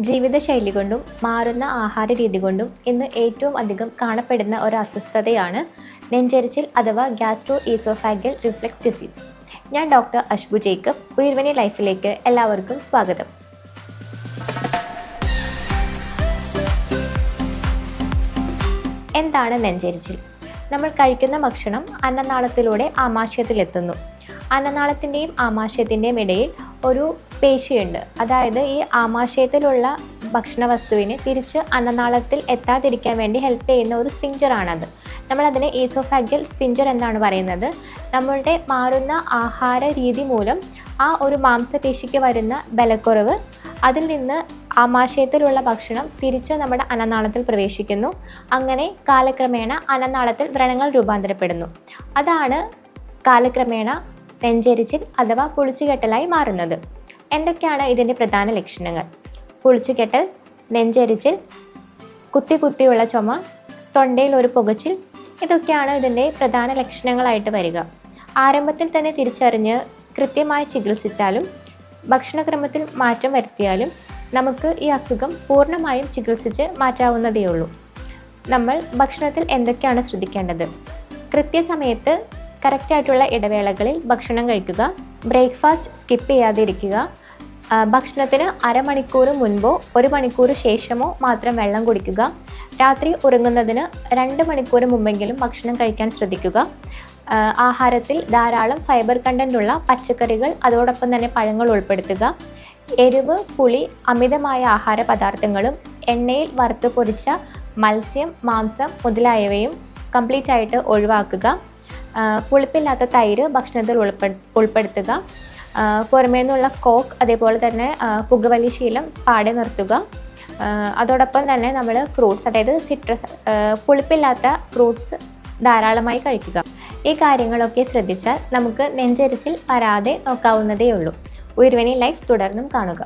ജീവിതശൈലി കൊണ്ടും മാറുന്ന ആഹാര രീതി കൊണ്ടും ഇന്ന് ഏറ്റവും അധികം കാണപ്പെടുന്ന ഒരു അസ്വസ്ഥതയാണ് നെഞ്ചെരിച്ചിൽ അഥവാ ഗ്യാസ്ട്രോ ഈസോഫാഗൽ റിഫ്ലക്സ് ഡിസീസ്. ഞാൻ ഡോക്ടർ അഷ്ബു ജേക്കബ്. ഉയർവനി ലൈഫിലേക്ക് എല്ലാവർക്കും സ്വാഗതം. എന്താണ് നെഞ്ചെരിച്ചിൽ? നമ്മൾ കഴിക്കുന്ന ഭക്ഷണം അന്നനാളത്തിലൂടെ ആമാശയത്തിലെത്തുന്നു. അന്നനാളത്തിൻ്റെയും ആമാശയത്തിൻ്റെയും ഇടയിൽ ഒരു പേശിയുണ്ട്. അതായത് ഈ ആമാശയത്തിലുള്ള ഭക്ഷണ വസ്തുവിനെ തിരിച്ച് അന്നനാളത്തിൽ എത്താതിരിക്കാൻ വേണ്ടി ഹെൽപ്പ് ചെയ്യുന്ന ഒരു സ്പിഞ്ചറാണത്. നമ്മളതിനെ ഈസോഫാഗൽ സ്പിഞ്ചർ എന്നാണ് പറയുന്നത്. നമ്മളുടെ മാറുന്ന ആഹാര രീതി മൂലം ആ ഒരു മാംസപേശിക്ക് വരുന്ന ബലക്കുറവ്, അതിൽ നിന്ന് ആമാശയത്തിലുള്ള ഭക്ഷണം തിരിച്ച് നമ്മുടെ അന്നനാളത്തിൽ പ്രവേശിക്കുന്നു. അങ്ങനെ കാലക്രമേണ അന്നനാളത്തിൽ വ്രണങ്ങൾ രൂപാന്തരപ്പെടുന്നു. അതാണ് കാലക്രമേണ നെഞ്ചെരിച്ചിൽ അഥവാ പുളിച്ചുകെട്ടലായി മാറുന്നത്. എന്തൊക്കെയാണ് ഇതിൻ്റെ പ്രധാന ലക്ഷണങ്ങൾ? പുളിച്ചുകെട്ടൽ, നെഞ്ചെരിച്ചിൽ, കുത്തിയുള്ള ചുമ, തൊണ്ടയിൽ ഒരു പുകച്ചിൽ, ഇതൊക്കെയാണ് ഇതിൻ്റെ പ്രധാന ലക്ഷണങ്ങളായിട്ട് വരിക. ആരംഭത്തിൽ തന്നെ തിരിച്ചറിഞ്ഞ് കൃത്യമായി ചികിത്സിച്ചാലും ഭക്ഷണക്രമത്തിൽ മാറ്റം വരുത്തിയാലും നമുക്ക് ഈ അസുഖം പൂർണ്ണമായും ചികിത്സിച്ച് മാറ്റാവുന്നതേ ഉള്ളൂ. നമ്മൾ ഭക്ഷണത്തിൽ എന്തൊക്കെയാണ് ശ്രദ്ധിക്കേണ്ടത്? കൃത്യസമയത്ത് കറക്റ്റായിട്ടുള്ള ഇടവേളകളിൽ ഭക്ഷണം കഴിക്കുക. ബ്രേക്ക്ഫാസ്റ്റ് സ്കിപ്പ് ചെയ്യാതിരിക്കുക. ഭക്ഷണത്തിന് അരമണിക്കൂർ മുൻപോ 1 മണിക്കൂർ ശേഷമോ മാത്രം വെള്ളം കുടിക്കുക. രാത്രി ഉറങ്ങുന്നതിന് 2 മണിക്കൂർ മുമ്പെങ്കിലും ഭക്ഷണം കഴിക്കാൻ ശ്രദ്ധിക്കുക. ആഹാരത്തിൽ ധാരാളം ഫൈബർ കണ്ടൻ്റുള്ള പച്ചക്കറികൾ, അതോടൊപ്പം തന്നെ പഴങ്ങൾ ഉൾപ്പെടുത്തുക. എരിവ്, പുളി, അമിതമായ ആഹാര പദാർത്ഥങ്ങളും എണ്ണയിൽ വറുത്ത് പൊരിച്ച മത്സ്യം, മാംസം മുതലായവയും കംപ്ലീറ്റ് ആയിട്ട് ഒഴിവാക്കുക. പുളിപ്പില്ലാത്ത തൈര് ഭക്ഷണത്തിൽ ഉൾപ്പെടുത്തുക. പുറമേ നിന്നുള്ള കോക്ക്, അതേപോലെ തന്നെ പുകവലി ശീലം പാടെ നിർത്തുക. അതോടൊപ്പം തന്നെ നമ്മൾ ഫ്രൂട്ട്സ്, അതായത് സിട്രസ്, പുളിപ്പില്ലാത്ത ഫ്രൂട്ട്സ് ധാരാളമായി കഴിക്കുക. ഈ കാര്യങ്ങളൊക്കെ ശ്രദ്ധിച്ചാൽ നമുക്ക് നെഞ്ചെരിച്ചിൽ വരാതെ നോക്കാവുന്നതേ ഉള്ളൂ. ഉയർവനി ലൈഫ് തുടർന്നും കാണുക.